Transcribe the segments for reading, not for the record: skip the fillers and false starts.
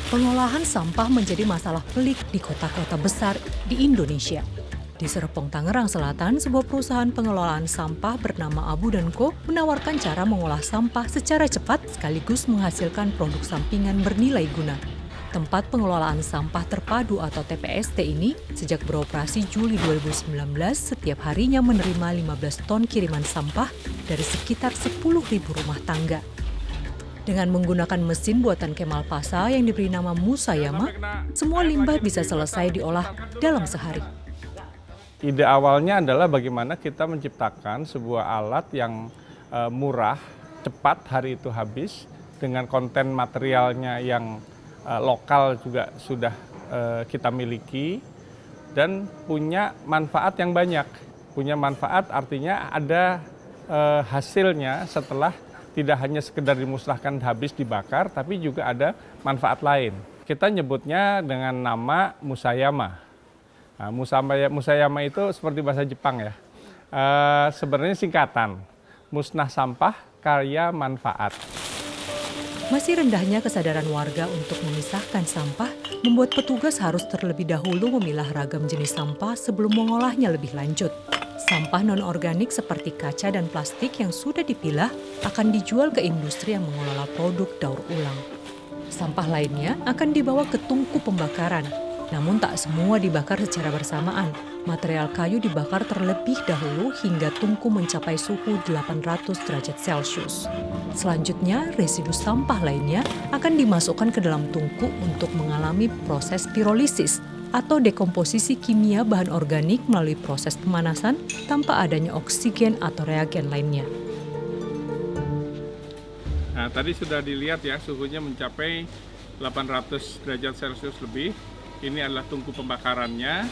Pengolahan sampah menjadi masalah pelik di kota-kota besar di Indonesia. Di Serpong, Tangerang Selatan, sebuah perusahaan pengelolaan sampah bernama Abu & Co menawarkan cara mengolah sampah secara cepat sekaligus menghasilkan produk sampingan bernilai guna. Tempat pengelolaan sampah terpadu atau TPST ini sejak beroperasi Juli 2019 setiap harinya menerima 15 ton kiriman sampah dari sekitar 10.000 rumah tangga. Dengan menggunakan mesin buatan Kemal Pasa yang diberi nama Musayama, semua limbah bisa selesai diolah dalam sehari. Ide awalnya adalah bagaimana kita menciptakan sebuah alat yang murah, cepat hari itu habis, dengan konten materialnya yang lokal juga sudah kita miliki, dan punya manfaat yang banyak. Punya manfaat artinya ada hasilnya setelah tidak hanya sekedar dimusnahkan habis dibakar, tapi juga ada manfaat lain. Kita nyebutnya dengan nama Musayama. Nah, Musayama itu seperti bahasa Jepang ya. Sebenarnya singkatan, musnah sampah, karya manfaat. Masih rendahnya kesadaran warga untuk memisahkan sampah membuat petugas harus terlebih dahulu memilah ragam jenis sampah sebelum mengolahnya lebih lanjut. Sampah non-organik seperti kaca dan plastik yang sudah dipilah akan dijual ke industri yang mengelola produk daur ulang. Sampah lainnya akan dibawa ke tungku pembakaran, namun tak semua dibakar secara bersamaan. Material kayu dibakar terlebih dahulu hingga tungku mencapai suhu 800 derajat Celcius. Selanjutnya, residu sampah lainnya akan dimasukkan ke dalam tungku untuk mengalami proses pirolisis atau dekomposisi kimia bahan organik melalui proses pemanasan tanpa adanya oksigen atau reagen lainnya. Nah, tadi sudah dilihat ya, suhunya mencapai 800 derajat Celcius lebih. Ini adalah tungku pembakarannya.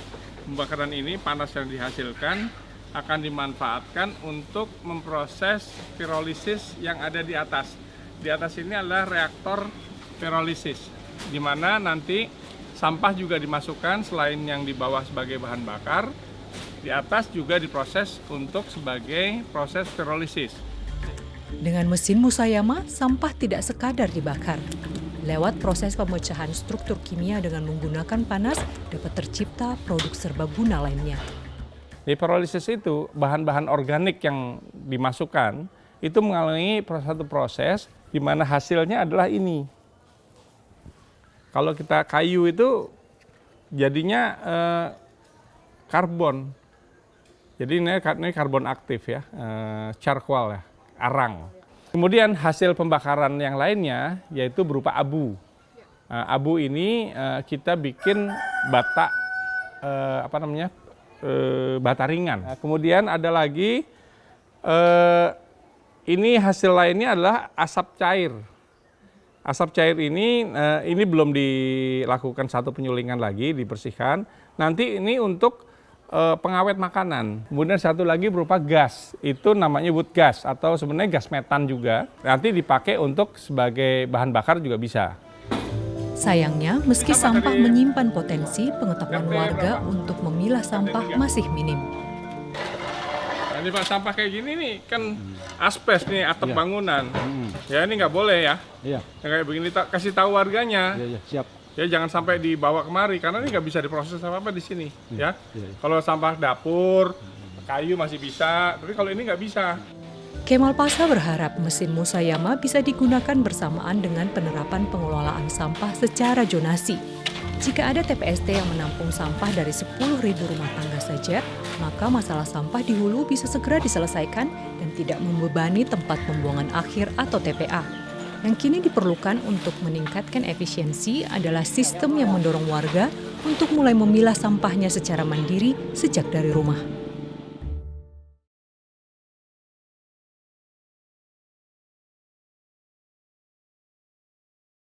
Pembakaran ini panas yang dihasilkan akan dimanfaatkan untuk memproses pirolisis yang ada di atas. Di atas ini adalah reaktor pirolisis, di mana nanti sampah juga dimasukkan selain yang di bawah sebagai bahan bakar, di atas juga diproses untuk sebagai proses pirolisis. Dengan mesin Musayama, sampah tidak sekadar dibakar. Lewat proses pemecahan struktur kimia dengan menggunakan panas, dapat tercipta produk serbaguna lainnya. Di pirolisis itu, bahan-bahan organik yang dimasukkan, itu mengalami satu proses di mana hasilnya adalah ini. Kalau kita kayu itu jadinya karbon. Jadi ini karbon aktif ya, charcoal ya, arang. Kemudian hasil pembakaran yang lainnya yaitu berupa abu. Abu ini kita bikin bata bata ringan. Kemudian ada lagi ini hasil lainnya adalah asap cair. Asap cair ini belum dilakukan satu penyulingan lagi, dibersihkan. Nanti ini untuk pengawet makanan. Kemudian satu lagi berupa gas, itu namanya wood gas atau sebenarnya gas metan juga. Nanti dipakai untuk sebagai bahan bakar juga bisa. Sayangnya, meski sampah menyimpan potensi, pengetahuan warga untuk memilah sampah masih minim. Nah, ini Pak, sampah kayak gini nih kan asbes nih, atap bangunan. Ya ini nggak boleh ya. Iya. Yang kayak begini kasih tahu warganya. Iya, siap. Ya jangan sampai dibawa kemari karena ini nggak bisa diproses apa-apa di sini. Ya. Iya. Kalau sampah dapur, kayu masih bisa, tapi kalau ini nggak bisa. Kemal Pasa berharap mesin Musayama bisa digunakan bersamaan dengan penerapan pengelolaan sampah secara zonasi. Jika ada TPST yang menampung sampah dari 10.000 rumah tangga saja, maka masalah sampah di hulu bisa segera diselesaikan dan tidak membebani tempat pembuangan akhir atau TPA. Yang kini diperlukan untuk meningkatkan efisiensi adalah sistem yang mendorong warga untuk mulai memilah sampahnya secara mandiri sejak dari rumah.